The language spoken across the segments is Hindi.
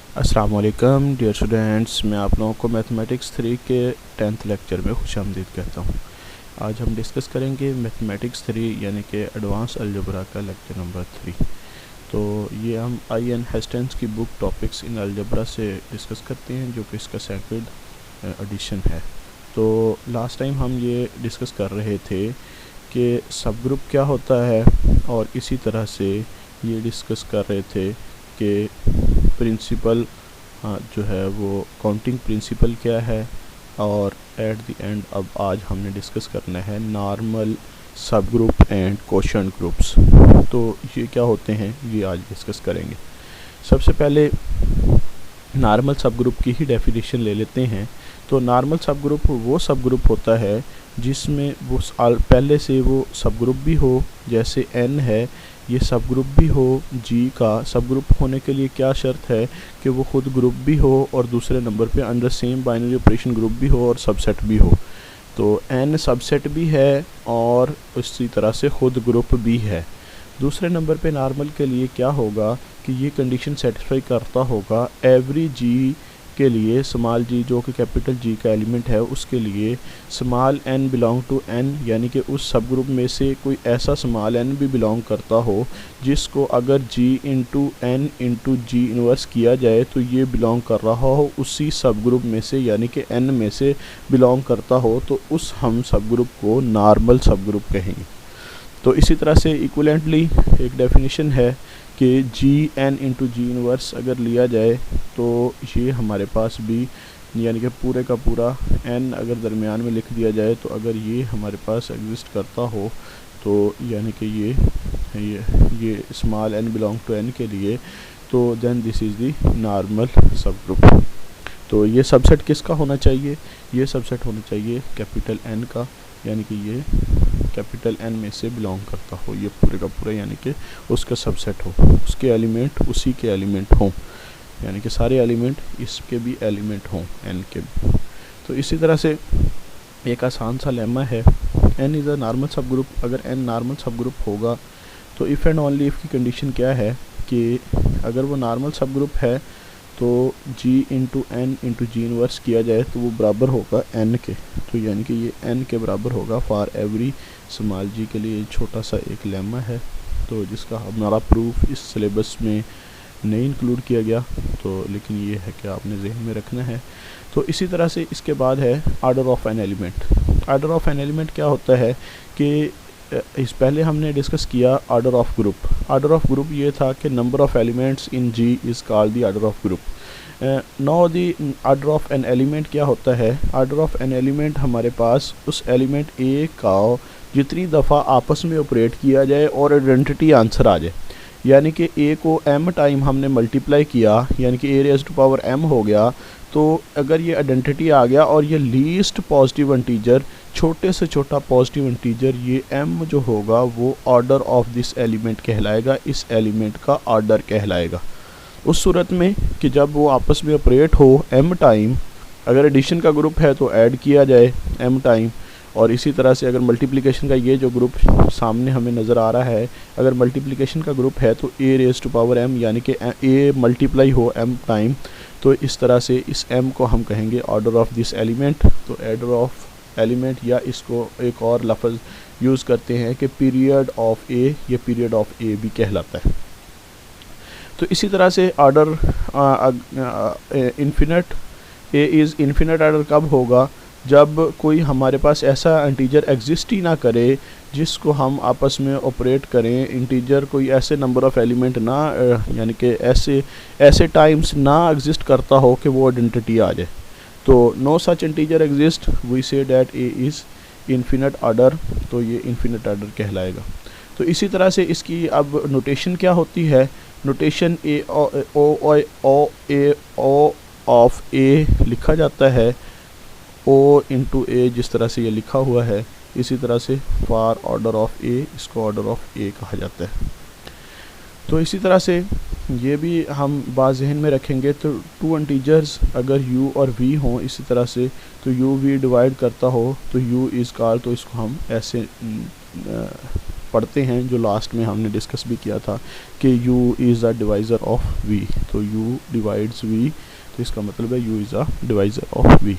अस्सलाम वालेकुम डियर स्टूडेंट्स, मैं आप लोगों को मैथमेटिक्स 3 के 10th लेक्चर में खुशामदीद कहता हूँ। आज हम डिस्कस करेंगे मैथमेटिक्स 3 यानी कि एडवांस अलजबरा का लेक्चर नंबर 3। तो ये हम आई एन हेस्टेंस की बुक टॉपिक्स इन अलजबरा से डिस्कस करते हैं, जो कि इसका सेकंड एडिशन है। तो लास्ट टाइम हम ये डिस्कस कर रहे थे कि सब ग्रुप क्या होता है, और इसी तरह से ये डिस्कस कर रहे थे कि प्रिंसिपल जो है वो काउंटिंग प्रिंसिपल क्या है, और एट द एंड अब आज हमने डिस्कस करना है नॉर्मल सब ग्रुप एंड कोशेंट ग्रुप्स। तो ये क्या होते हैं ये आज डिस्कस करेंगे। सबसे पहले नॉर्मल सब ग्रुप की ही डेफिनेशन ले लेते हैं। तो नॉर्मल सब ग्रुप वो सब ग्रुप होता है जिसमें वो पहले से वो सब ग्रुप भी हो, जैसे n है ये सब ग्रुप भी हो। जी का सब ग्रुप होने के लिए क्या शर्त है कि वो खुद ग्रुप भी हो और दूसरे नंबर पे under same binary operation group भी हो और सबसेट भी हो। तो n सबसेट भी है और इसी तरह से खुद ग्रुप भी है। दूसरे नंबर पे नॉर्मल के लिए क्या होगा कि ये कंडीशन सेटिस्फाई करता होगा एवरी जी के लिए, स्मॉल जी जो कि कैपिटल जी का एलिमेंट है उसके लिए small n belong to n, यानी कि उस सब ग्रुप में से कोई ऐसा स्मॉल n भी बिलोंग करता हो जिसको अगर g इंटू n इंटू जी इन्वर्स किया जाए तो ये बिलोंग कर रहा हो उसी सब ग्रुप में से, यानी कि n में से बिलोंग करता हो, तो उस हम सब ग्रुप को नॉर्मल सब ग्रुप कहेंगे। तो इसी तरह से इक्वलेंटली एक डेफिनेशन है कि G N into G inverse अगर लिया जाए तो ये हमारे पास भी, यानी कि पूरे का पूरा n अगर दरमियान में लिख दिया जाए तो अगर ये हमारे पास एग्जिस्ट करता हो तो यानी कि ये small n belong to n के लिए, तो then this is the normal subgroup. तो ये सबसेट किसका होना चाहिए? ये सबसेट होना चाहिए कैपिटल N का, यानी कि ये कैपिटल N में से बिलोंग करता हो ये पूरे का पूरा, यानी कि उसका सबसेट हो, उसके एलिमेंट उसी के एलिमेंट हों, यानी कि सारे एलिमेंट इसके भी एलिमेंट हों N के भी। तो इसी तरह से एक आसान सा लेमा है, N is a normal subgroup. अगर N नॉर्मल सब ग्रुप होगा तो इफ़ एंड ओनली इफ़ की कंडीशन क्या है कि अगर वो नॉर्मल सब ग्रुप है तो g into N into G inverse किया जाए तो वो बराबर होगा n के। तो यानी कि ये n के बराबर होगा फॉर एवरी स्मॉल g के लिए। छोटा सा एक लेमा है तो जिसका हमारा प्रूफ इस सिलेबस में नहीं इंक्लूड किया गया, तो लेकिन ये है कि आपने जहन में रखना है। तो इसी तरह से इसके बाद है order of an element. Order of an element क्या होता है कि इस पहले हमने डिस्कस किया order of group. Order of group ये था कि number of elements in G is called the order of group. Now the order of an element क्या होता है? आर्डर ऑफ एन एलिमेंट हमारे पास उस एलिमेंट ए का जितनी दफ़ा आपस में ऑपरेट किया जाए और आइडेंटिटी आंसर आ जाए, यानी कि ए को m टाइम हमने मल्टीप्लाई किया, यानी कि ए रेज़ टू पावर m हो गया, तो अगर ये आइडेंटिटी आ गया और ये लीस्ट पॉजिटिव इंटीजर, छोटे से छोटा पॉजिटिव इंटीजर, ये m जो होगा वो ऑर्डर ऑफ दिस एलिमेंट कहलाएगा, इस एलिमेंट का ऑर्डर कहलाएगा। उस सूरत में कि जब वो आपस में ऑपरेट हो m टाइम, अगर एडिशन का ग्रुप है तो ऐड किया जाए m टाइम, और इसी तरह से अगर मल्टीप्लिकेशन का ये जो ग्रुप सामने हमें नज़र आ रहा है, अगर मल्टीप्लिकेशन का ग्रुप है तो a raise to power m, यानी कि a मल्टीप्लाई हो m टाइम, तो इस तरह से इस m को हम कहेंगे ऑर्डर ऑफ दिस एलिमेंट। तो ऑर्डर ऑफ एलिमेंट, या इसको एक और लफ्ज़ यूज़ करते हैं कि पीरियड ऑफ a, ये पीरियड ऑफ a भी कहलाता है। तो इसी तरह से order infinite, a is infinite order कब होगा? जब कोई हमारे पास ऐसा इंटीजर एग्जिस्ट ही ना करे जिसको हम आपस में ऑपरेट करें, इंटीजर कोई ऐसे नंबर ऑफ़ एलिमेंट ना, यानी कि ऐसे टाइम्स ना एग्जिस्ट करता हो कि वो आइडेंटिटी आ जाए। तो no such integer exist, we say that A is infinite order, तो ये इन्फिनिट ऑर्डर कहलाएगा। तो इसी तरह से इसकी अब नोटेशन क्या होती है? नोटेशन ए ओ ऑफ ए लिखा जाता है, ओ इंटू ए, जिस तरह से ये लिखा हुआ है इसी तरह से फॉर ऑर्डर ऑफ ए, इसको ऑर्डर ऑफ ए कहा जाता है। तो इसी तरह से ये भी हम बात जहन में रखेंगे। तो टू इंटीजर्स अगर u और v हों इसी तरह से, तो u v डिवाइड करता हो तो u इज़ कॉल्ड, तो इसको हम ऐसे पढ़ते हैं, जो लास्ट में हमने डिस्कस भी किया था कि u is a divisor of v, तो u डिवाइड्स v, तो इसका मतलब है u is a divisor of v।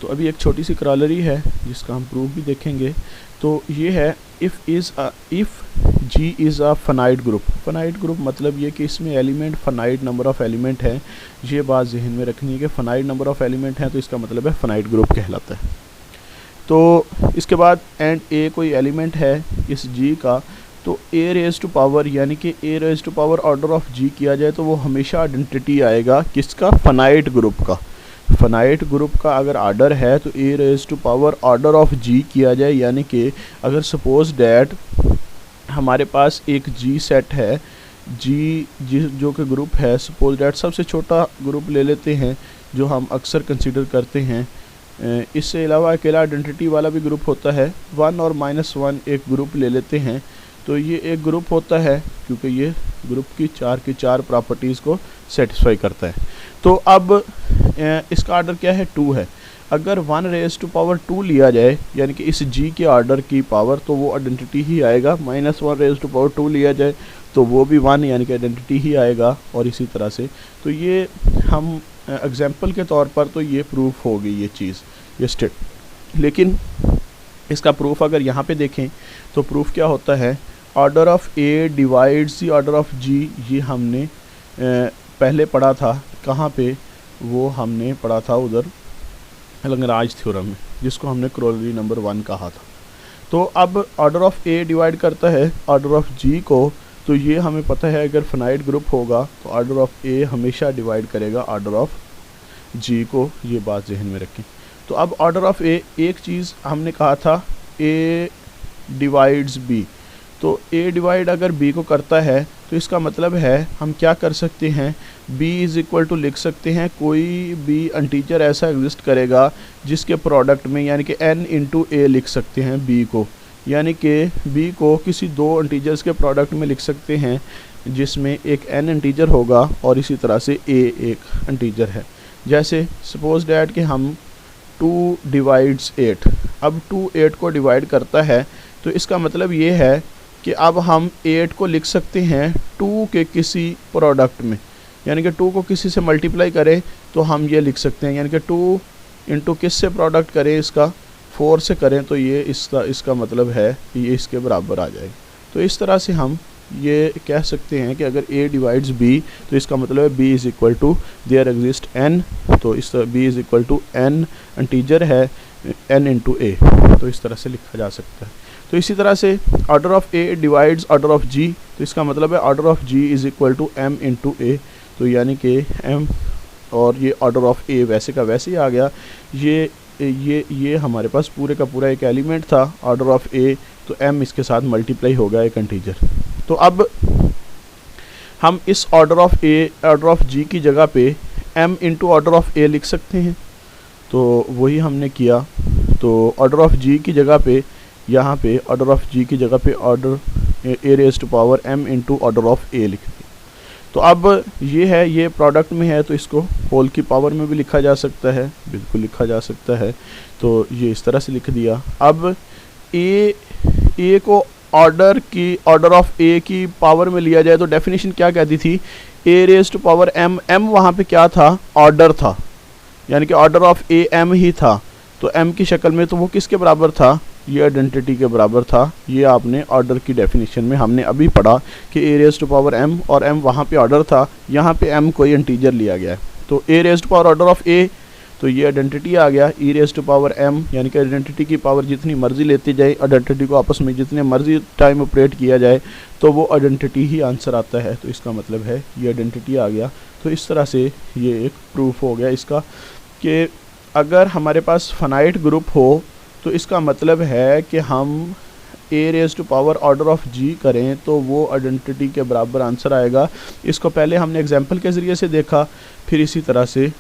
तो अभी एक छोटी सी क्रॉलरी है जिसका हम प्रूफ भी देखेंगे। तो ये है if G is a finite group. Finite group मतलब ये कि इसमें element finite number of element है। ये बात जहन में रखनी है कि फाइनाइट नंबर ऑफ़ एलिमेंट है तो इसका मतलब है फाइनाइट ग्रुप कहलाता है। तो इसके बाद एंड A कोई एलिमेंट है इस G का, तो A रेज़ टू पावर यानी कि A raise to power order of G किया जाए तो वो हमेशा आइडेंटिटी आएगा किसका, फाइनाइट ग्रुप का। फाइनाइट ग्रुप का अगर ऑर्डर है तो A raise to power order of G किया जाए, यानी कि अगर सपोज डैट हमारे पास एक G सेट है, जो कि ग्रुप है, सपोज डैट सबसे छोटा ग्रुप ले लेते हैं जो हम अक्सर कंसीडर करते हैं। इससे अलावा अकेला आइडेंटिटी वाला भी ग्रुप होता है, 1 और -1 एक ग्रुप ले लेते हैं। तो ये एक ग्रुप होता है क्योंकि ये ग्रुप की चार प्रॉपर्टीज़ को सेटिस्फाई करता है। तो अब इसका ऑर्डर क्या है, 2 है। अगर 1 रेज़ टू पावर 2 लिया जाए यानी कि इस G के ऑर्डर की पावर, तो वो आइडेंटिटी ही आएगा। -1 रेज़ टू पावर 2 लिया जाए तो वो भी 1 यानी कि आइडेंटिटी ही आएगा, और इसी तरह से। तो ये हम एग्जाम्पल के तौर पर तो ये प्रूफ हो गई ये चीज़, ये स्टेट। लेकिन इसका प्रूफ अगर यहाँ पे देखें तो प्रूफ क्या होता है, order of A divides the order of G। ये हमने पहले पढ़ा था, कहाँ पे, वो हमने पढ़ा था उधर लैग्रांज थ्योरम में, जिसको हमने क्रॉलरी नंबर 1 कहा था। तो अब ऑर्डर ऑफ A डिवाइड करता है ऑर्डर ऑफ G को, तो ये हमें पता है अगर फाइनाइट ग्रुप होगा तो ऑर्डर ऑफ A हमेशा डिवाइड करेगा ऑर्डर ऑफ G को, ये बात जहन में रखें। तो अब ऑर्डर ऑफ A, एक चीज़ हमने कहा था A डिवाइड्स B, तो A डिवाइड अगर B को करता है तो इसका मतलब है हम क्या कर सकते हैं, B इज़ इक्वल टू लिख सकते हैं कोई भी इंटीजर ऐसा एग्जिस्ट करेगा जिसके प्रोडक्ट में, यानी कि n इंटू A लिख सकते हैं B को, यानी कि B को किसी 2 इंटीजर्स के प्रोडक्ट में लिख सकते हैं जिसमें एक n इंटीजर होगा और इसी तरह से A एक इंटीजर है। जैसे सपोज डैट कि हम 2 डिवाइड्स 8, अब 2 8 को डिवाइड करता है, तो इसका मतलब ये है कि अब हम 8 को लिख सकते हैं 2 के किसी प्रोडक्ट में, यानी कि 2 को किसी से मल्टीप्लाई करें तो हम ये लिख सकते हैं, यानी कि 2 इंटू किस से प्रोडक्ट करें, इसका 4 से करें तो ये इसका मतलब है कि ये इसके बराबर आ जाएगा। तो इस तरह से हम ये कह सकते हैं कि अगर A डिवाइड्स B तो इसका मतलब है B is equal to there exist n, तो इस तरह B is equal to n integer है n इंटू A, तो इस तरह से लिखा जा सकता है। तो इसी तरह से order of A divides order of G, तो इसका मतलब है order of G is equal to m into A, तो यानी कि m, और ये ऑर्डर ऑफ A वैसे का वैसे ही आ गया। ये हमारे पास पूरे का पूरा एक एलिमेंट था ऑर्डर ऑफ A, तो m इसके साथ मल्टीप्लाई होगा एक इंटीजर। तो अब हम इस ऑर्डर ऑफ G की जगह पे m into order of A लिख सकते हैं, तो वही हमने किया। तो ऑर्डर ऑफ G की जगह पे, यहाँ पे ऑर्डर ऑफ G की जगह पे order A raise to power m into order of A लिख दिया। तो अब ये है, ये प्रोडक्ट में है तो इसको होल की पावर में भी लिखा जा सकता है, बिल्कुल लिखा जा सकता है। तो ये इस तरह से लिख दिया। अब A को ऑर्डर ऑफ A की पावर में लिया जाए तो डेफिनेशन क्या कहती थी, A raise to power m वहाँ पे क्या था, ऑर्डर था, यानी कि ऑर्डर ऑफ A m ही था, तो m की शक्ल में, तो वो किसके बराबर था, ये आइडेंटिटी के बराबर था। ये आपने ऑर्डर की डेफिनेशन में हमने अभी पढ़ा कि A raise to power m, और m वहाँ पे ऑर्डर था, यहाँ पे m कोई इंटीजर लिया गया है, तो A raise to power order of A, तो ये आइडेंटिटी आ गया E raise to power m, यानी कि आइडेंटिटी की पावर जितनी मर्जी लेती जाए, आइडेंटिटी को आपस में जितने मर्जी टाइम ऑपरेट किया जाए तो वो आइडेंटिटी ही आंसर आता है। तो इसका मतलब है ये आइडेंटिटी आ गया। तो इस तरह से ये एक प्रूफ हो गया इसका कि अगर हमारे पास फाइनाइट ग्रुप हो तो इसका मतलब है कि हम A raise to power order of G करें तो वो आइडेंटिटी के बराबर आंसर आएगा। इसको पहले हमने एग्जांपल के ज़रिए से देखा, फिर इसी तरह से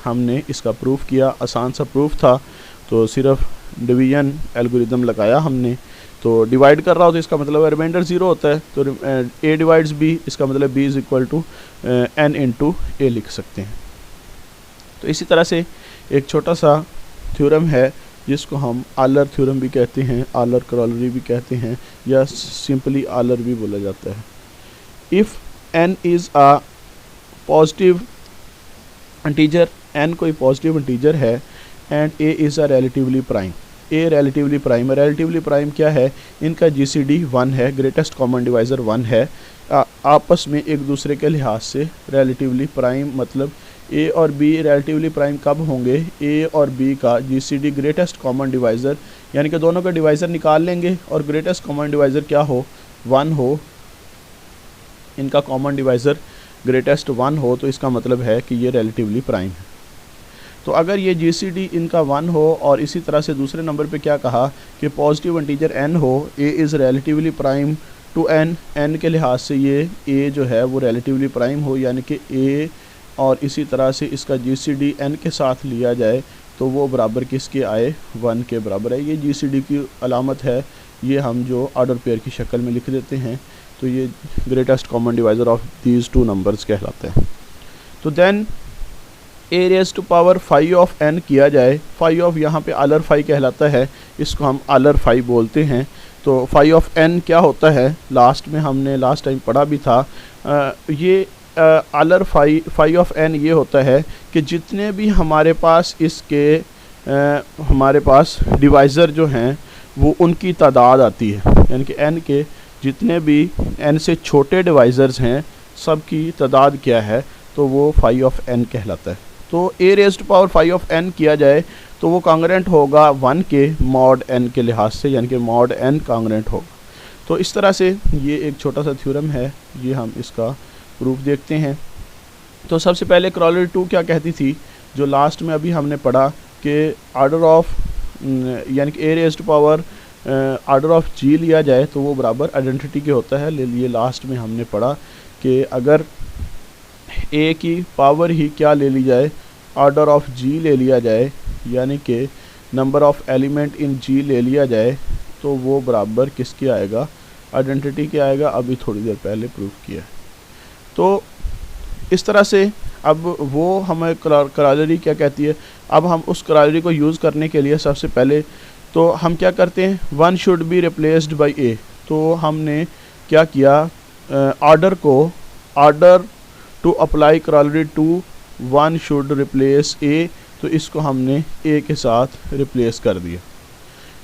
हमने इसका प्रूफ किया। आसान सा प्रूफ था, तो सिर्फ डिवीजन एल्गोरिदम लगाया हमने। तो डिवाइड कर रहा हो तो इसका मतलब रिमाइंडर 0 होता है, तो A डिवाइड्स B, इसका मतलब B is equal to n into A लिख सकते हैं। तो इसी तरह से एक छोटा सा थ्योरम है, जिसको हम आलर थ्योरम भी कहते हैं, आलर करोलरी भी कहते हैं, या सिंपली आलर भी बोला जाता है। If n is a positive integer, n कोई पॉजिटिव इंटीजर है, and a is a relatively prime, a relatively prime है। रिलेटिवली प्राइम क्या है? इनका GCD 1 है, ग्रेटेस्ट कॉमन डिवाइज़र 1 है। आपस में एक दूसरे के लिहाज से रिलेटिवली प्राइम, मतलब a और b रिलेटिवली प्राइम कब होंगे? a और b का GCD ग्रेटेस्ट कॉमन डिवाइज़र, यानी कि दोनों का डिवाइज़र निकाल लेंगे और ग्रेटेस्ट कॉमन डिवाइज़र क्या हो? 1 हो। इनका कॉमन डिवाइज़र ग्रेटेस्ट 1 हो तो इसका मतलब है कि ये रिलेटिवली प्राइम है। तो अगर ये GCD इनका 1 हो, और इसी तरह से दूसरे नंबर पे क्या कहा कि पॉजिटिव इंटीजर n हो, a is relatively prime to n के लिहाज से ये a जो है वो रिलेटिवली प्राइम हो, यानी कि a और इसी तरह से इसका GCD n के साथ लिया जाए तो वो बराबर किसके आए? 1 के बराबर है। ये GCD की अलामत है, ये हम जो ऑर्डर पेयर की शक्ल में लिख देते हैं, तो ये greatest common divisor of these two numbers कहलाते हैं। तो then a raise to power 5 of n किया जाए, 5 ऑफ यहाँ पे आलर 5 कहलाता है, इसको हम आलर 5 बोलते हैं। तो 5 ऑफ n क्या होता है? लास्ट में हमने लास्ट टाइम पढ़ा भी था। ये आलर 5 ऑफ n ये होता है कि जितने भी हमारे पास इसके हमारे पास डिवाइज़र जो हैं वो उनकी तादाद आती है, यानी कि n के जितने भी n से छोटे डिवाइज़र्स हैं सब की तादाद क्या है? तो वो 5 ऑफ n कहलाता है। तो a raise to power 5 of n किया जाए तो वो कांग्रेंट होगा 1 के मॉड n के लिहाज से, यानी कि मॉड n कांग्रेंट होगा। तो इस तरह से ये एक छोटा सा थ्योरम है, ये हम इसका प्रूफ देखते हैं। तो सबसे पहले करोलरी 2 क्या कहती थी, जो लास्ट में अभी हमने पढ़ा कि ऑर्डर ऑफ यानी कि a raise to power order of g लिया जाए तो वो बराबर आइडेंटिटी के होता है। ले लिए लास्ट में हमने पढ़ा कि अगर a की पावर ही क्या ले ली जाए? ऑर्डर ऑफ g ले लिया जाए, यानी कि number of element in g ले लिया जाए, तो वो बराबर किसके आएगा? आइडेंटिटी के आएगा। अभी थोड़ी देर पहले प्रूफ किया। तो इस तरह से अब वो हमें करोलरी क्या कहती है। अब हम उस करोलरी को यूज़ करने के लिए सबसे पहले तो हम क्या करते हैं? 1 should be replaced by a। तो हमने क्या किया? Order to apply corollary to 1 should replace a, तो इसको हमने a के साथ रिप्लेस कर दिया।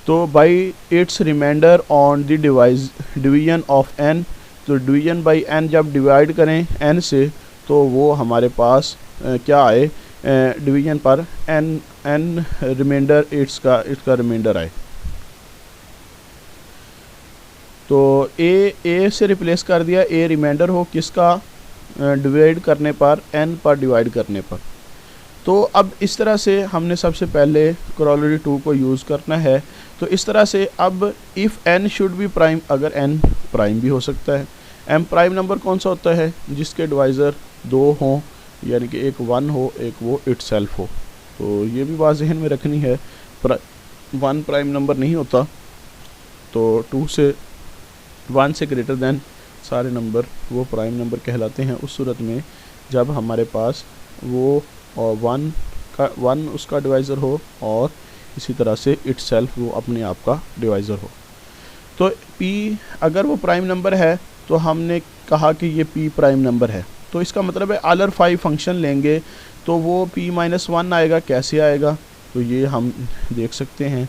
तो by its remainder on the division of n, तो डिवीजन बाई n जब डिवाइड करें n से तो वो हमारे पास क्या आए? डिवीजन पर n रिमाइंडर इसका रिमाइंडर आए। तो a से रिप्लेस कर दिया, a रिमाइंडर हो किसका? डिवाइड करने पर, n पर डिवाइड करने पर। तो अब इस तरह से हमने सबसे पहले करोलरी 2 को यूज़ करना है। तो इस तरह से अब if n should be prime, अगर n प्राइम भी हो सकता है। m प्राइम नंबर कौन सा होता है? जिसके डिवाइज़र 2 हों, यानी कि एक 1 हो, एक वो इटसेल्फ हो। तो ये भी बात ज़हन में रखनी है, 1 प्राइम नंबर नहीं होता। तो 2 से 1 से ग्रेटर दैन सारे नंबर वो प्राइम नंबर कहलाते हैं उस सूरत में जब हमारे पास वो 1 उसका डिवाइज़र हो और इसी तरह से इटसेल्फ वो अपने आप का डिवाइज़र हो। तो p अगर वो प्राइम नंबर है तो हमने कहा कि ये p प्राइम नंबर है, तो इसका मतलब है आलर 5 फंक्शन लेंगे तो वो p-1 आएगा। कैसे आएगा? तो ये हम देख सकते हैं।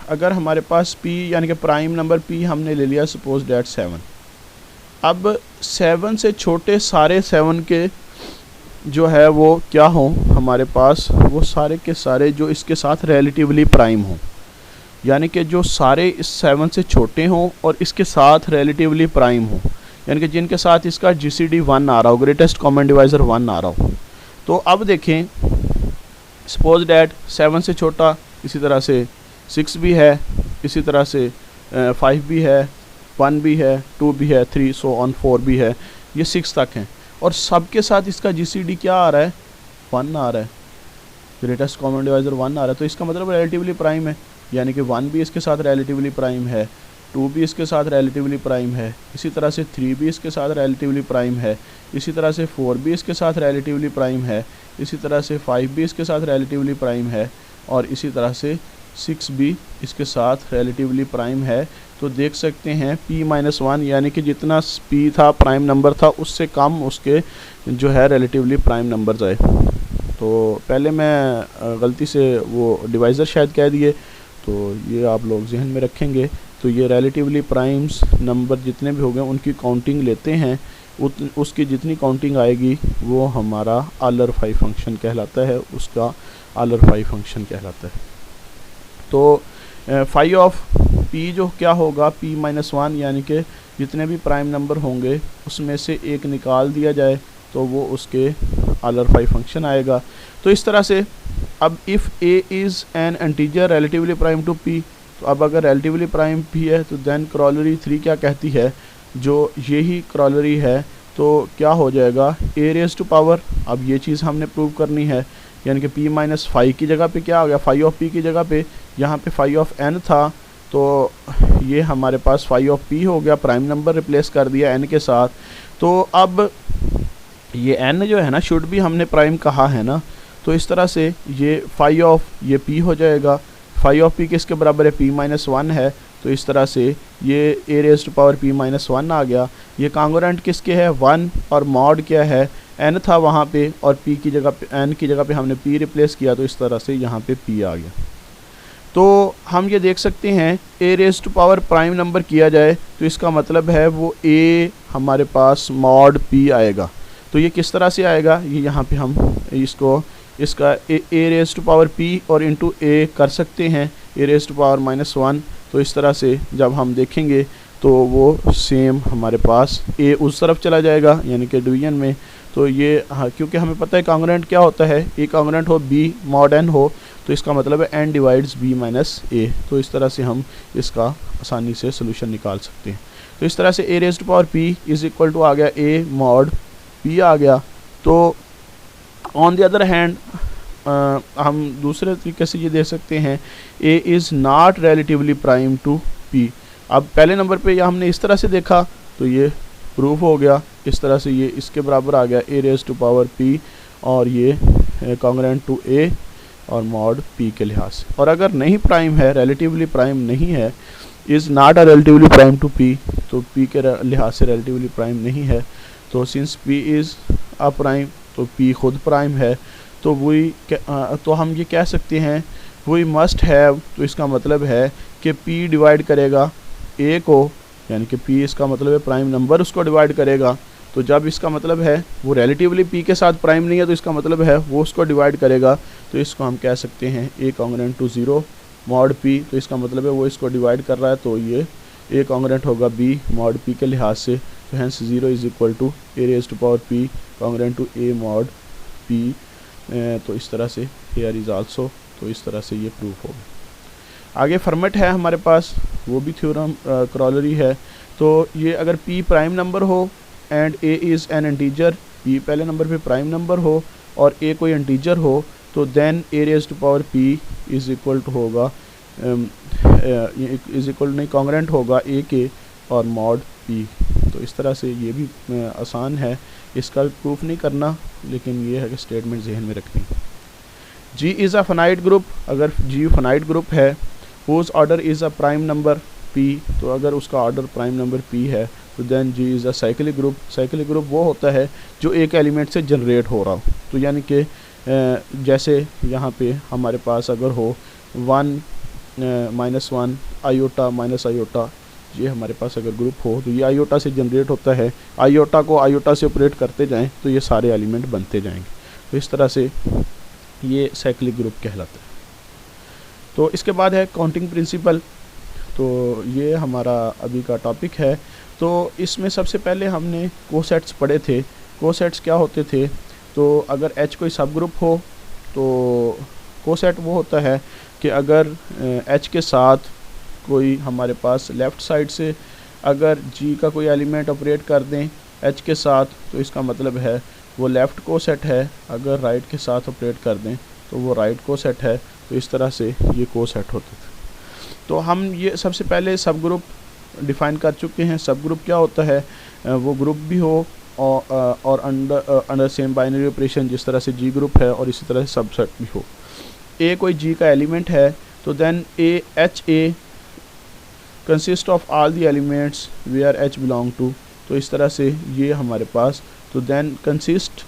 अगर हमारे पास p यानी कि प्राइम नंबर p हमने ले लिया सपोज डेट 7, अब 7 से छोटे सारे 7 के जो है वो क्या हों हमारे पास? वो सारे के सारे जो इसके साथ रिलेटिवली प्राइम हों, यानी कि जो सारे इस 7 से छोटे हों और इसके साथ रिलेटिवली प्राइम हों, यानी कि जिनके साथ इसका GCD 1 आ रहा हो, ग्रेटेस्ट कॉमन डिवाइज़र 1 आ रहा हो। तो अब देखें, सपोज डैट 7 से छोटा इसी तरह से 6 भी है, इसी तरह से 5 भी है, 1 भी है, 2 भी है, 3 सो ऑन 4 भी है, ये 6 तक हैं और सबके साथ इसका GCD क्या आ रहा है? 1 आ रहा है, ग्रेटेस्ट कॉमन डिवाइज़र 1 आ रहा है। तो इसका मतलब रिलेटिवली प्राइम है, यानी कि 1 भी इसके साथ रिलेटिवली प्राइम है, 2 भी इसके साथ रिलेटिवली प्राइम है, इसी तरह से 3 भी इसके साथ रिलेटिवली प्राइम है, इसी तरह से 4 भी इसके साथ रिलेटिवली प्राइम है, इसी तरह से 5 भी इसके साथ रिलेटिवली प्राइम है, और इसी तरह से 6 भी इसके साथ रिलेटिवली प्राइम है। तो देख सकते हैं p-1 यानी कि जितना p था प्राइम नंबर था उससे कम उसके जो है रिलेटिवली प्राइम नंबर्स आए। तो पहले मैं गलती से वो डिवाइज़र शायद कह दिए, तो ये आप लोग जहन में रखेंगे। तो ये रिलेटिवली प्राइम्स नंबर जितने भी हो गए उनकी काउंटिंग लेते हैं, उसकी जितनी काउंटिंग आएगी वो हमारा आलर-फाई फंक्शन कहलाता है, उसका आलर-फाई फंक्शन कहलाता है। तो फाई ऑफ p जो क्या होगा p-1 यानी कि जितने भी प्राइम नंबर होंगे उसमें से एक निकाल दिया जाए तो वो उसके आलर-फाई फंक्शन आएगा। तो इस तरह से अब if a is an integer relatively prime to p, तो अब अगर रिलेटिवली प्राइम p है तो देन क्रॉलरी 3 क्या कहती है, जो यही क्रॉलरी है तो क्या हो जाएगा a रेज़ टू पावर। अब ये चीज़ हमने प्रूव करनी है, यानी कि p-5 की जगह पे क्या हो गया, फाई ऑफ p की जगह पे यहाँ पे फाई ऑफ n था, तो ये हमारे पास फाई ऑफ p हो गया, प्राइम नंबर रिप्लेस कर दिया n के साथ। तो अब ये n जो है ना शुड भी हमने प्राइम कहा है ना, तो इस तरह से ये फाई ऑफ ये p हो जाएगा। फाई ऑफ p किसके बराबर है, p-1 है, तो इस तरह से ये a raise to power p-1 आ गया। ये कांगोरेंट किसके है 1, और मॉड क्या है n था वहाँ पे, और p की जगह पे n की जगह पे हमने p रिप्लेस किया, तो इस तरह से यहाँ पे p आ गया। तो हम ये देख सकते हैं a raise to power prime number किया जाए तो इसका मतलब है वो a हमारे पास मॉड p आएगा। तो ये किस तरह से आएगा, ये यहाँ पे हम इसका a raise to power p और इंटू a कर सकते हैं, a रेज़ टू पावर -1। तो इस तरह से जब हम देखेंगे तो वो सेम हमारे पास a उस तरफ चला जाएगा यानी कि डिवीजन में। तो ये क्योंकि हमें पता है कांग्रेंट क्या होता है, a कांग्रेंट हो b मॉड n हो, तो इसका मतलब है n divides b minus a। तो इस तरह से हम इसका आसानी से सोल्यूशन निकाल सकते हैं। तो इस तरह से a raise to power p is equal to आ गया a मॉड p आ गया। तो ऑन द अदर हैंड हम दूसरे तरीके से ये दे सकते हैं a is not relatively prime to p। अब पहले नंबर पे यह हमने इस तरह से देखा तो ये प्रूफ हो गया, इस तरह से ये इसके बराबर आ गया a raise to power p, और ये कांग्रेंट टू a और मॉड p के लिहाज से। और अगर नहीं प्राइम है, रिलेटिवली प्राइम नहीं है, is not a relatively prime to p, तो p के लिहाज से रिलेटिवली प्राइम नहीं है। तो since p is a prime तो p खुद प्राइम है, तो तो हम ये कह सकते हैं वी मस्ट हैव, तो इसका मतलब है कि p डिवाइड करेगा a को, यानी कि p इसका मतलब है प्राइम नंबर उसको डिवाइड करेगा। तो जब इसका मतलब है वो रिलेटिवली p के साथ प्राइम नहीं है तो इसका मतलब है वो उसको डिवाइड करेगा। तो इसको हम कह सकते हैं a congruent to 0 mod p, तो इसका मतलब है वो इसको डिवाइड कर रहा है, तो ये a कांग्रेंट होगा b मॉड p के लिहाज से। तो hence 0 is equal to a raise to power p congruent to a mod p। तो इस तरह से हेयर इज़ आल्सो, तो इस तरह से ये प्रूफ होगा। आगे फॉर्मेट है हमारे पास, वो भी थ्योरम क्रॉलरी है। तो ये अगर p प्राइम नंबर हो and a is an integer, p पहले नंबर पे प्राइम नंबर हो और a कोई इंटीजर हो, तो then a raise to power p is equal to होगा इज़ इक्वल नहीं कांग्रेंट होगा a के और मॉड p। तो इस तरह से ये भी आसान है, इसका भी प्रूफ नहीं करना, लेकिन ये है कि स्टेटमेंट जहन में रखनी। G is a finite group, अगर G फाइनाइट ग्रुप है, who's order is a prime number p, तो अगर उसका ऑर्डर प्राइम नंबर p है तो then G is a cyclic group. Cyclic group वो होता है जो एक एलिमेंट से जनरेट हो रहा हो। तो यानी कि जैसे यहाँ पे हमारे पास अगर हो 1 -1 आयोटा माइनस आयोटा, ये हमारे पास अगर ग्रुप हो तो ये आयोटा से जनरेट होता है, आयोटा को आयोटा से ऑपरेट करते जाएं तो ये सारे एलिमेंट बनते जाएंगे। तो इस तरह से ये साइक्लिक ग्रुप कहलाता है। तो इसके बाद है काउंटिंग प्रिंसिपल, तो ये हमारा अभी का टॉपिक है। तो इसमें सबसे पहले हमने कोसेट्स पढ़े थे। कोसेट्स क्या होते थे, तो अगर H कोई सब ग्रुप हो तो कोसेट वो होता है कि अगर H के साथ कोई हमारे पास लेफ़्ट साइड से अगर G का कोई एलिमेंट ऑपरेट कर दें H के साथ, तो इसका मतलब है वो लेफ़्ट कोसेट है। अगर राइट के साथ ऑपरेट कर दें तो वो राइट कोसेट है। तो इस तरह से ये कोसेट होते थे। तो हम ये सबसे पहले सब ग्रुप डिफ़ाइन कर चुके हैं। सब ग्रुप क्या होता है, वो ग्रुप भी हो और अंडर सेम बाइनरी ऑपरेशन, जिस तरह से जी ग्रुप है और इसी तरह से सबसेट भी हो। ए कोई जी का एलिमेंट है तो then H A consist of all the elements where H belong to, तो इस तरह से ये हमारे पास, तो then consist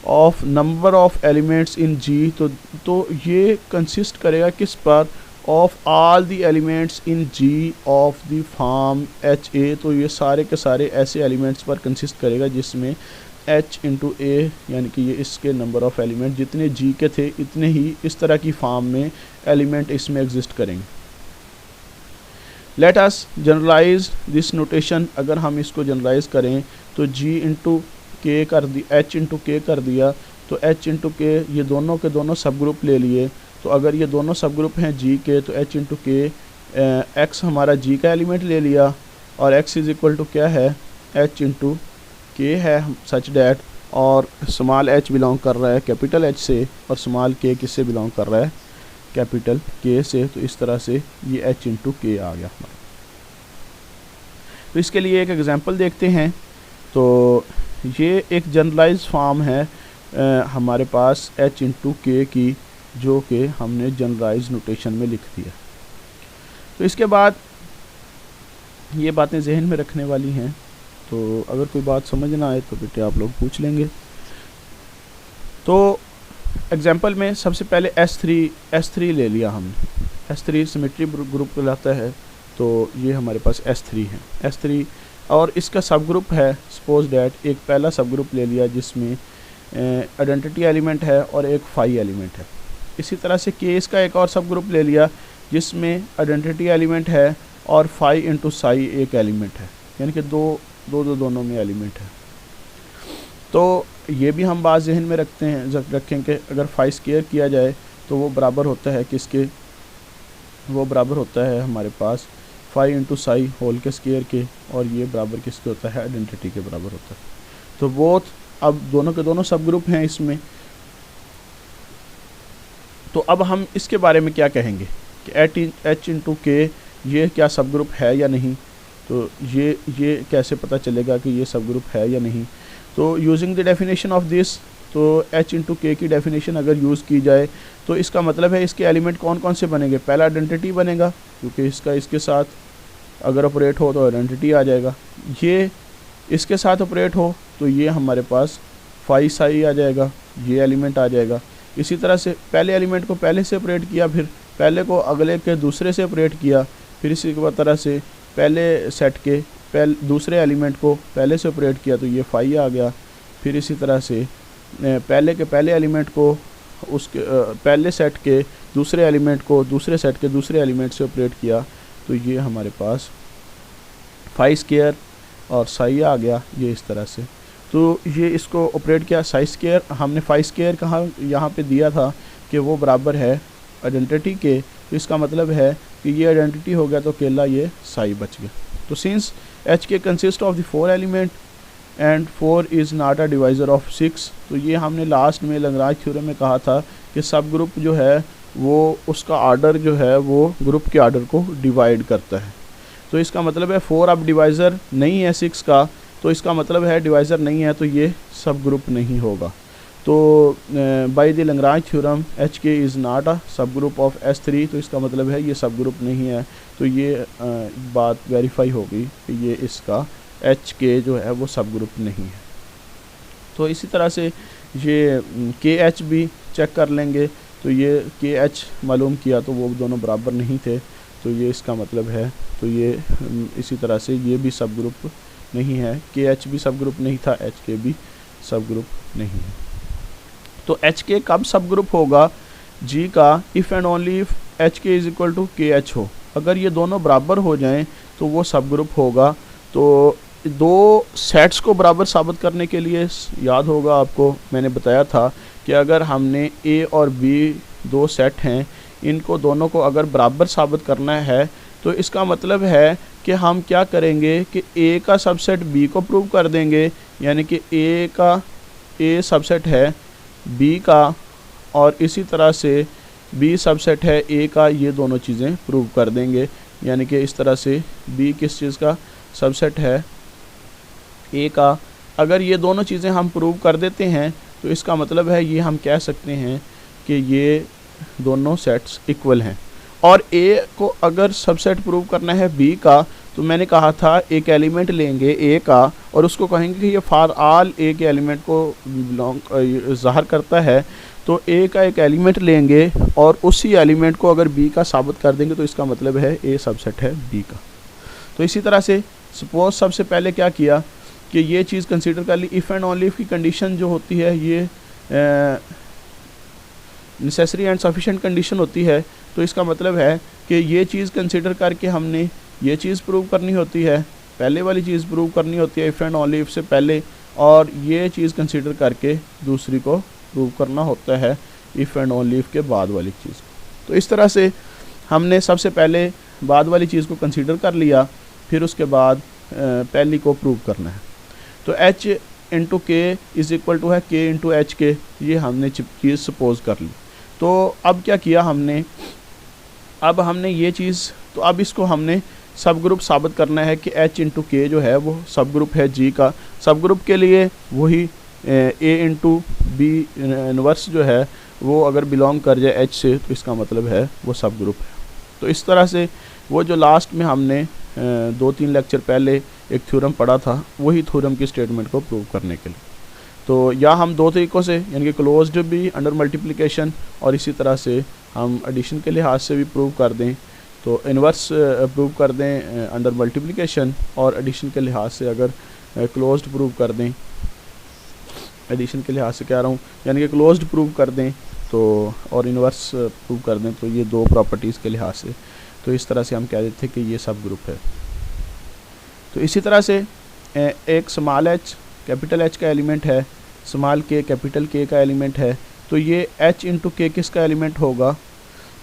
of number of elements in G, तो ये कंसिस्ट करेगा किस पर, of all the elements in G of the form H A, तो ये सारे के सारे ऐसे एलिमेंट्स पर कंसिस्ट करेगा जिसमें एच इंटू ए, यानी कि ये इसके नंबर ऑफ एलिमेंट जितने जी के थे इतने ही इस तरह की फॉर्म में एलिमेंट इसमें एग्जिस्ट करेंगे। Let us generalise this notation, अगर हम इसको जनरलाइज करें तो जी इंटू के कर दी, एच इंटू के कर दिया, तो एच इंटू के ये दोनों के दोनों सब ग्रुप ले लिए, तो अगर ये दोनों सब ग्रुप हैं जी के तो एच इंटू के, एक्स हमारा जी का एलिमेंट ले लिया और एक्स इज़ इक्वल टू क्या है, एच इंटू के है, सच डैट, और स्मॉल एच बिलोंग कर रहा है कैपिटल एच से और स्मॉल के किससे बिलोंग कर रहा है, कैपिटल के से, तो इस तरह से ये एच इंटू के आ गया हमारा। तो इसके लिए एक एग्जांपल देखते हैं। तो ये एक जनरलाइज फॉर्म है हमारे पास एच इंटू के की, जो कि हमने जनरलाइज नोटेशन में लिख दिया। तो इसके बाद ये बातें जहन में रखने वाली हैं, तो अगर कोई बात समझ ना आए तो बेटे आप लोग पूछ लेंगे। तो एग्जांपल में सबसे पहले S3 ले लिया हमने, S3 सिमेट्री ग्रुप कहलाता है, तो ये हमारे पास S3 है, S3 और इसका सब ग्रुप है, सपोज डैट एक पहला सब ग्रुप ले लिया जिसमें आइडेंटिटी एलिमेंट है और एक फाई एलिमेंट है। इसी तरह से के इसका एक और सब ग्रुप ले लिया जिसमें आइडेंटिटी एलिमेंट है और फाई इंटू साई एक एलिमेंट है, यानी कि दोनों में एलिमेंट है। तो ये भी हम बात जहन में रखें कि अगर फाई स्क्वायर किया जाए तो वो बराबर होता है किसके, वो बराबर होता है हमारे पास फाई इंटू साई होल के स्क्वायर के, और ये बराबर किसके होता है, आइडेंटिटी के बराबर होता है। तो वो अब दोनों के दोनों सब ग्रुप हैं इसमें। तो अब हम इसके बारे में क्या कहेंगे कि एच इंटू के ये क्या सब ग्रुप है या नहीं, तो ये कैसे पता चलेगा कि ये सब ग्रुप है या नहीं। तो using the definition of this, तो एच इंटू के की डेफिनेशन अगर यूज़ की जाए तो इसका मतलब है इसके एलिमेंट कौन कौन से बनेंगे, पहला आइडेंटिटी बनेगा क्योंकि इसका इसके साथ अगर ऑपरेट हो तो आइडेंटिटी आ जाएगा, ये इसके साथ ऑपरेट हो तो ये हमारे पास फाई साई आ जाएगा, ये एलिमेंट आ जाएगा। इसी तरह से पहले एलिमेंट को पहले से ऑपरेट किया, फिर पहले को अगले के दूसरे से ऑपरेट किया, फिर इसी तरह से पहले सेट के दूसरे एलिमेंट को पहले से ऑपरेट किया तो ये फाई आ गया, फिर इसी तरह से पहले के पहले एलिमेंट को उसके पहले सेट के दूसरे एलिमेंट को दूसरे सेट के दूसरे एलिमेंट से ऑपरेट किया तो ये हमारे पास फाई स्क्वायर और साई आ गया, ये इस तरह से। तो ये इसको ऑपरेट किया साई स्क्वायर, हमने फाई स्क्वायर कहाँ यहाँ पे दिया था कि वो बराबर है आइडेंटिटी के, तो इसका मतलब है कि ये आइडेंटिटी हो गया तो अकेला ये साई बच गया। तो सिंस एच के consist of the 4 element and 4 is not a divisor of 6, तो ये हमने लास्ट में लैग्रांज थ्योरम में कहा था कि सब ग्रुप जो है वो उसका आर्डर जो है वो ग्रुप के आर्डर को डिवाइड करता है। तो इसका मतलब है 4 अब डिवाइज़र नहीं है 6 का, तो इसका मतलब है डिवाइज़र नहीं है तो ये सब ग्रुप नहीं होगा। तो by the Lagrange theorem H K is not अ सब ग्रुप ऑफ S3, तो इसका मतलब है ये सब ग्रुप नहीं है। तो ये बात वेरीफाई होगी कि ये इसका एच के जो है वो सब ग्रुप नहीं है। तो इसी तरह से ये के एच भी चेक कर लेंगे, तो ये के एच मालूम किया तो वो दोनों बराबर नहीं थे, तो ये इसका मतलब है, तो ये इसी तरह से ये भी सब ग्रुप नहीं है, के एच भी सब ग्रुप नहीं था, एच के भी सब ग्रुप नहीं है। तो एच के कब सब ग्रुप होगा जी का, if and only if H K is equal to K H हो, अगर ये दोनों बराबर हो जाएं तो वो सब ग्रुप होगा। तो दो सेट्स को बराबर साबित करने के लिए याद होगा आपको मैंने बताया था कि अगर हमने ए और बी दो सेट हैं, इनको दोनों को अगर बराबर साबित करना है तो इसका मतलब है कि हम क्या करेंगे कि ए का सबसेट बी को प्रूव कर देंगे, यानी कि ए का ए सबसेट है बी का और इसी तरह से बी सबसेट है ए का, ये दोनों चीज़ें प्रूव कर देंगे। यानी कि इस तरह से बी किस चीज़ का सबसेट है, ए का। अगर ये दोनों चीज़ें हम प्रूव कर देते हैं तो इसका मतलब है ये हम कह सकते हैं कि ये दोनों सेट्स इक्वल हैं। और ए को अगर सबसेट प्रूव करना है बी का, तो मैंने कहा था एक एलिमेंट लेंगे ए का और उसको कहेंगे कि ये फॉर ऑल ए के एलिमेंट को ज़ाहिर करता है। तो ए का एक एलिमेंट लेंगे और उसी एलिमेंट को अगर बी का साबित कर देंगे तो इसका मतलब है ए सबसेट है बी का। तो इसी तरह से सपोज सबसे पहले क्या किया कि ये चीज़ कंसीडर कर ली, इफ़ एंड ओनली इफ़ की कंडीशन जो होती है ये नेसेसरी एंड सफिशिएंट कंडीशन होती है। तो इसका मतलब है कि ये चीज़ कंसीडर करके हमने ये चीज़ प्रूव करनी होती है, पहले वाली चीज़ प्रूव करनी होती है इफ़ एंड ओनली इफ़ से पहले, और ये चीज़ कंसीडर करके दूसरी को प्रूव करना होता है इफ़ एंड ओनली इफ़ के बाद वाली चीज़। तो इस तरह से हमने सबसे पहले बाद वाली चीज़ को कंसीडर कर लिया, फिर उसके बाद पहली को प्रूव करना है। तो h इंटू के इज़ इक्वल टू है k इंटू एच के, ये हमने चीज़ सपोज कर ली। तो अब क्या किया हमने, अब हमने ये चीज़, तो अब इसको हमने सब ग्रुप साबित करना है कि h इंटू के जो है वो सब ग्रुप है g का। सब ग्रुप के लिए वही a इंटू बी इनवर्स जो है वो अगर बिलोंग कर जाए h से तो इसका मतलब है वो सब ग्रुप है। तो इस तरह से वो जो लास्ट में हमने 2-3 लेक्चर पहले एक थ्योरम पढ़ा था, वही थ्योरम की स्टेटमेंट को प्रूव करने के लिए। तो या हम दो तरीक़ों से, यानी कि क्लोज्ड भी अंडर मल्टीप्लिकेशन और इसी तरह से हम एडिशन के लिहाज से भी प्रूव कर दें, तो इन्वर्स प्रूव कर दें अंडर मल्टीप्लिकेशन, और एडिशन के लिहाज से अगर क्लोज्ड प्रूव कर दें, एडिशन के लिहाज से कह रहा हूँ, यानी कि क्लोज्ड प्रूव कर दें तो, और इन्वर्स प्रूव कर दें, तो ये दो प्रॉपर्टीज़ के लिहाज से, तो इस तरह से हम कह देते हैं कि ये सब ग्रुप है। तो इसी तरह से एक स्मॉल h कैपिटल H का एलिमेंट है, स्मॉल k कैपिटल K का एलिमेंट है, तो ये h इंटू के किसका एलिमेंट होगा,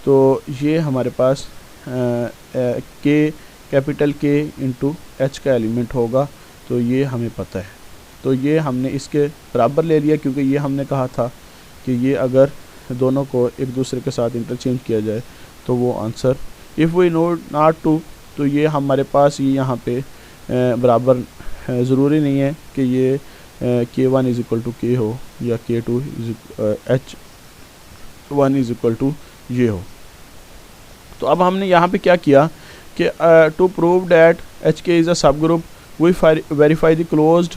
तो ये हमारे पास k capital K into H का एलिमेंट होगा। तो ये हमें पता है, तो ये हमने इसके बराबर ले लिया, क्योंकि ये हमने कहा था कि ये अगर दोनों को एक दूसरे के साथ इंटरचेंज किया जाए तो वो answer, if we know not two, तो ये हमारे पास ये यहाँ पे बराबर ज़रूरी नहीं है कि ये k1 is equal to k हो या k2 h1 is equal to ये हो। तो अब हमने यहाँ पे क्या किया कि to prove that hk is a subgroup we verify the closed,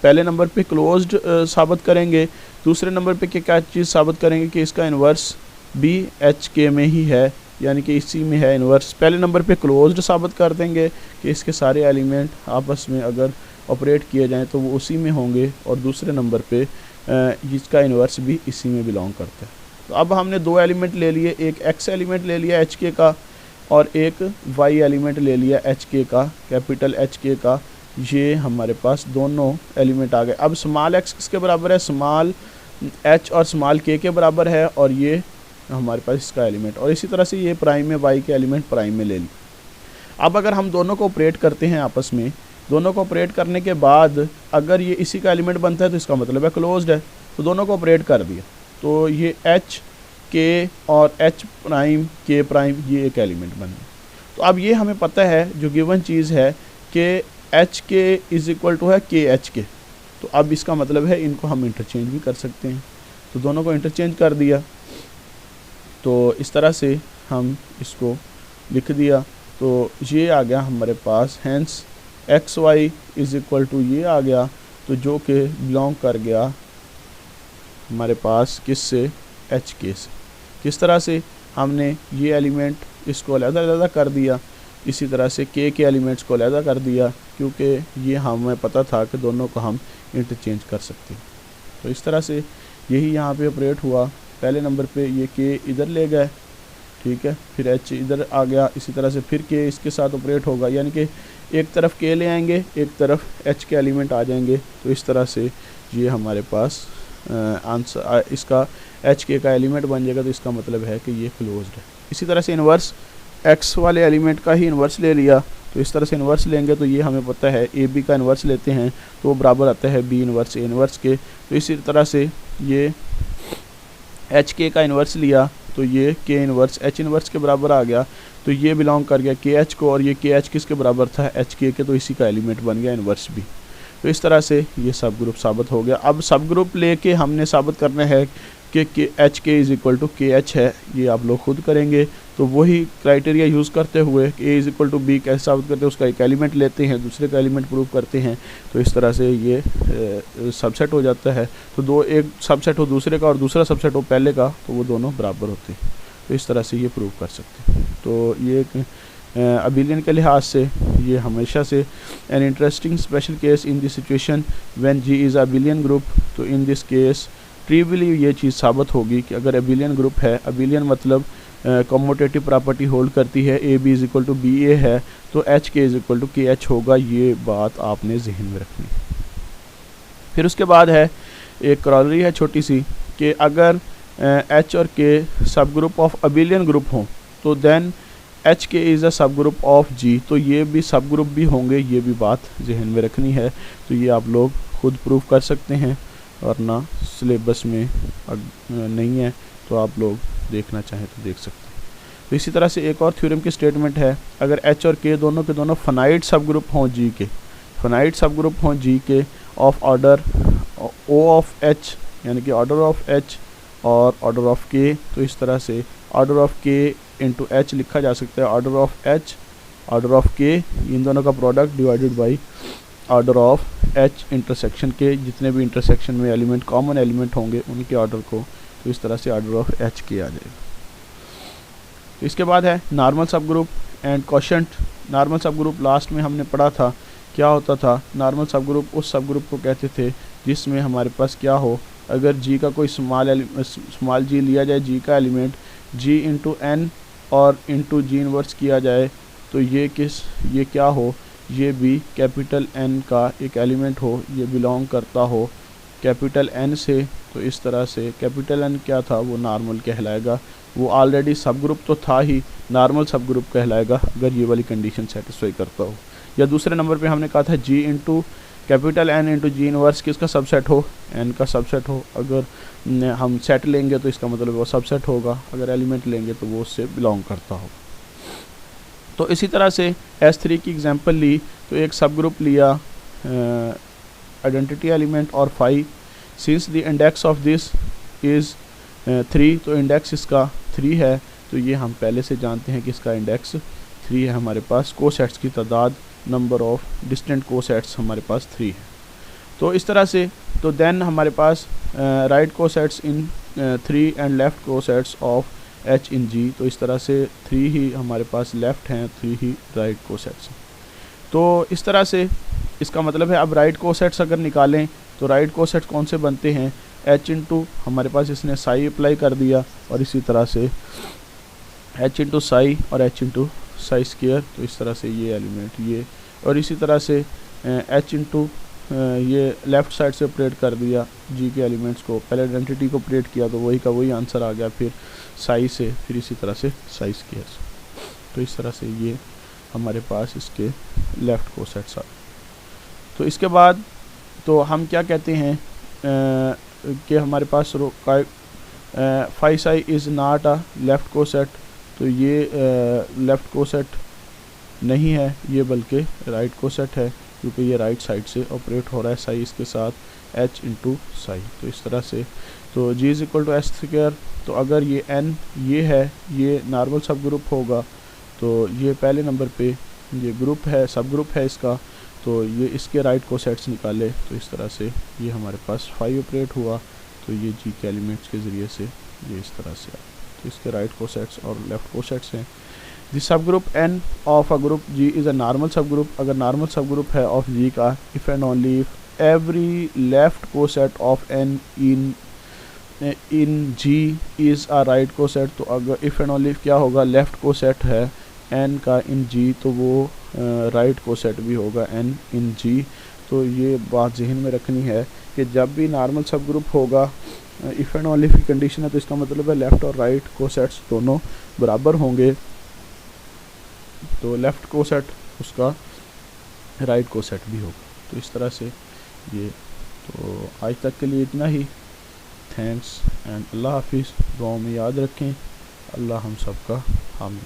पहले नंबर पे क्लोज्ड साबित करेंगे, दूसरे नंबर पे क्या चीज़ साबित करेंगे कि इसका इन्वर्स भी hk में ही है, यानी कि इसी में है इन्वर्स। पहले नंबर पे क्लोज्ड साबित कर देंगे कि इसके सारे एलिमेंट आपस में अगर ऑपरेट किए जाएं तो वो उसी में होंगे, और दूसरे नंबर पे इसका इन्वर्स भी इसी में बिलोंग करता है। तो अब हमने दो एलिमेंट ले लिए, एक x एलिमेंट ले लिया hk का और एक y एलिमेंट ले लिया hk का, कैपिटल hk का। ये हमारे पास दोनों एलिमेंट आ गए। अब स्मॉल x किसके बराबर है, स्मॉल h और स्मॉल k के बराबर है, और ये हमारे पास इसका एलिमेंट, और इसी तरह से ये प्राइम में y के एलिमेंट प्राइम में ले ली। अब अगर हम दोनों को ऑपरेट करते हैं आपस में, दोनों को ऑपरेट करने के बाद अगर ये इसी का एलिमेंट बनता है तो इसका मतलब है क्लोज्ड है। तो दोनों को ऑपरेट कर दिया, तो ये h k और h प्राइम k प्राइम ये एक एलिमेंट बन गया। तो अब ये हमें पता है जो गिवन चीज़ है कि H K is equal to है के एच के, तो अब इसका मतलब है इनको हम इंटरचेंज भी कर सकते हैं। तो दोनों को इंटरचेंज कर दिया, तो इस तरह से हम इसको लिख दिया। तो ये आ गया हमारे पास, hence X Y is equal to ये आ गया, तो जो कि बिलोंग कर गया हमारे पास किससे, एच के से। किस तरह से हमने ये एलिमेंट इसको अलग-अलग कर दिया, इसी तरह से के एलिमेंट्स को अलग कर दिया, क्योंकि ये हमें पता था कि दोनों को हम इंटरचेंज कर सकते हैं। तो इस तरह से यही यहाँ पे ऑपरेट हुआ। पहले नंबर पे ये के इधर ले गए, ठीक है, फिर एच इधर आ गया, इसी तरह से फिर के इसके साथ ऑपरेट होगा, यानी कि एक तरफ के ले आएंगे, एक तरफ एच के एलिमेंट आ जाएंगे। तो इस तरह से ये हमारे पास आंसर, इसका एच के का एलिमेंट बन जाएगा, तो इसका मतलब है कि ये क्लोज्ड है। इसी तरह से इन्वर्स एक्स वाले एलिमेंट का ही इन्वर्स ले लिया, तो इस तरह से इन्वर्स लेंगे तो ये हमें पता है ए बी का इन्वर्स लेते हैं तो वो बराबर आता है बी इन्वर्स ए इन्वर्स के। तो इसी तरह से ये एच के का इन्वर्स लिया तो ये के इन्वर्स एच इन्वर्स के बराबर आ गया। तो ये बिलोंग कर गया के एच को, और ये के एच किसके बराबर था, एच के, तो इसी का एलिमेंट बन गया इन्वर्स भी। तो इस तरह से ये सब ग्रुप साबित हो गया। अब सब ग्रुप लेके हमने साबित करना है कि H K is equal to K H है, ये आप लोग खुद करेंगे। तो वही क्राइटेरिया यूज़ करते हुए A is equal to B कैसे साबित करते हैं, उसका एक एलिमेंट लेते हैं, दूसरे का एलिमेंट प्रूव करते हैं। तो इस तरह से ये सबसेट हो जाता है। तो दो, एक सबसेट हो दूसरे का और दूसरा सबसेट हो पहले का, तो वो दोनों बराबर होते हैं। तो इस तरह से ये प्रूव कर सकते हैं। तो ये अबिलियन के लिहाज से ये हमेशा से an interesting special case in this situation when G is abelian group. तो इन दिस केस ट्रिवियली ये चीज़ साबित होगी कि अगर अबिलियन ग्रुप है, अबिलियन मतलब कम्यूटेटिव प्रॉपर्टी होल्ड करती है, A B is equal to B A है, तो H K is equal to K H होगा। ये बात आपने जहन में रखनी। फिर उसके बाद है एक क्रॉलरी है छोटी सी, कि अगर एच और के सब ग्रुप ऑफ अबिलियन ग्रुप हों तो then H K is a सब ग्रुप ऑफ जी, तो ये भी सब ग्रुप भी होंगे, ये भी बात जहन में रखनी है। तो ये आप लोग खुद प्रूफ कर सकते हैं, और ना सिलेबस में नहीं है, तो आप लोग देखना चाहें तो देख सकते हैं। तो इसी तरह से एक और थ्योरम की स्टेटमेंट है, अगर एच और के दोनों के दोनों फाइनाइट सब ग्रुप हों जी के, फाइनाइट सब ग्रुप हों जी के of order O of H, यानी कि ऑर्डर ऑफ एच और ऑर्डर ऑफ के, तो इस तरह से order of K into H लिखा जा सकता है। Order of H, order of K, इन दोनों का product divided by order of H intersection K, जितने भी इंटरसेक्शन में एलिमेंट कॉमन एलिमेंट होंगे उनके ऑर्डर को, तो इस तरह से ऑर्डर ऑफ एच के आ जाएगा। तो इसके बाद है नॉर्मल सब ग्रुप एंड क्वोशंट। नॉर्मल सब ग्रुप लास्ट में हमने पढ़ा था क्या होता था। नॉर्मल सब ग्रुप उस सब ग्रुप को कहते थे जिसमें हमारे पास क्या हो, अगर जी का कोई स्मॉल जी लिया जाए, जी का एलिमेंट जी इंटू एन और इंटू जी इनवर्स किया जाए, तो ये क्या हो, ये भी कैपिटल एन का एक एलिमेंट हो, ये बिलोंग करता हो कैपिटल एन से। तो इस तरह से कैपिटल एन क्या था, वो नॉर्मल कहलाएगा। वो ऑलरेडी सब ग्रुप तो था ही, नॉर्मल सब ग्रुप कहलाएगा अगर ये वाली कंडीशन सेटिस्फाई करता हो। या दूसरे नंबर पे हमने कहा था G into capital N into G inverse किसका सबसेट हो, एन का सबसेट हो। अगर हम सेट लेंगे तो इसका मतलब वो सबसेट होगा, अगर एलिमेंट लेंगे तो वो उससे बिलोंग करता हो। तो इसी तरह से S3 की एग्जांपल ली, तो एक सब ग्रुप लिया आइडेंटिटी एलिमेंट और 5, since the index of this is 3, तो इंडेक्स इसका 3 है। तो ये हम पहले से जानते हैं कि इसका इंडेक्स 3 है। हमारे पास कोसेट्स की तादाद, नंबर ऑफ डिस्टेंट कोसेट्स हमारे पास 3 है। तो इस तरह से तो देन हमारे पास right cosets in 3 and left cosets of H in G, तो इस तरह से 3 ही हमारे पास लेफ़्ट हैं, 3 ही राइट कोसेट्स हैं। तो इस तरह से इसका मतलब है अब राइट कोसेट्स अगर निकालें तो राइट कोसेट्स कौन से बनते हैं, एच इंटू हमारे पास इसने साई अप्लाई कर दिया, और इसी तरह से एच इंटू साई और एच इंटू साई स्क्वायर। तो इस तरह से ये एलिमेंट ये, और इसी तरह से एच इंटू ये लेफ़्ट साइड से ऑपरेट कर दिया जी के एलिमेंट्स को, पहले आइडेंटिटी को ऑपरेट किया तो वही का वही आंसर आ गया, फिर साई से, फिर इसी तरह से साई स्क्वायर से। तो इस तरह से ये हमारे पास इसके लेफ़्ट कोसेट्स आ। तो इसके बाद तो हम क्या कहते हैं कि हमारे पास 5 Sai is not a left coset, तो ये लेफ़्ट कोसेट नहीं है ये, बल्कि राइट कोसेट है, क्योंकि ये राइट साइड से ऑपरेट हो रहा है साई इसके साथ एच इंटू साई। तो इस तरह से तो G is equal to H square. तो अगर ये एन ये है, ये नॉर्मल सब ग्रुप होगा, तो ये पहले नंबर पे ये ग्रुप है, सब ग्रुप है इसका, तो ये इसके राइट कोसेट्स निकाले। तो इस तरह से ये हमारे पास 5 ऑपरेट हुआ, तो ये जी के एलिमेंट्स के ज़रिए से ये इस तरह से आया। तो इसके राइट कोसेट्स और लेफ़्ट कोसेट्स हैं। This subgroup N of a group G is a normal subgroup. अगर नॉर्मल सब ग्रुप है ऑफ जी का, if and only if every left coset of N in G is a right coset. तो अगर इफ़ एंड ओनली क्या होगा, लेफ़्ट कोसेट है एन का इन जी, तो वो राइट कोसेट भी होगा एन इन जी। तो ये बात जहन में रखनी है कि जब भी नॉर्मल सब ग्रुप होगा, इफ़ एंड ओनली की कंडीशन है, तो इसका मतलब है लेफ़्ट और राइट कोसेट्स दोनों बराबर होंगे। तो लेफ़्ट कोसेट उसका राइट कोसेट भी होगा। तो इस तरह से ये, तो आज तक के लिए इतना ही। थैंक्स एंड अल्लाह हाफिज़। दुआ में याद रखें, अल्लाह हम सब का हामी।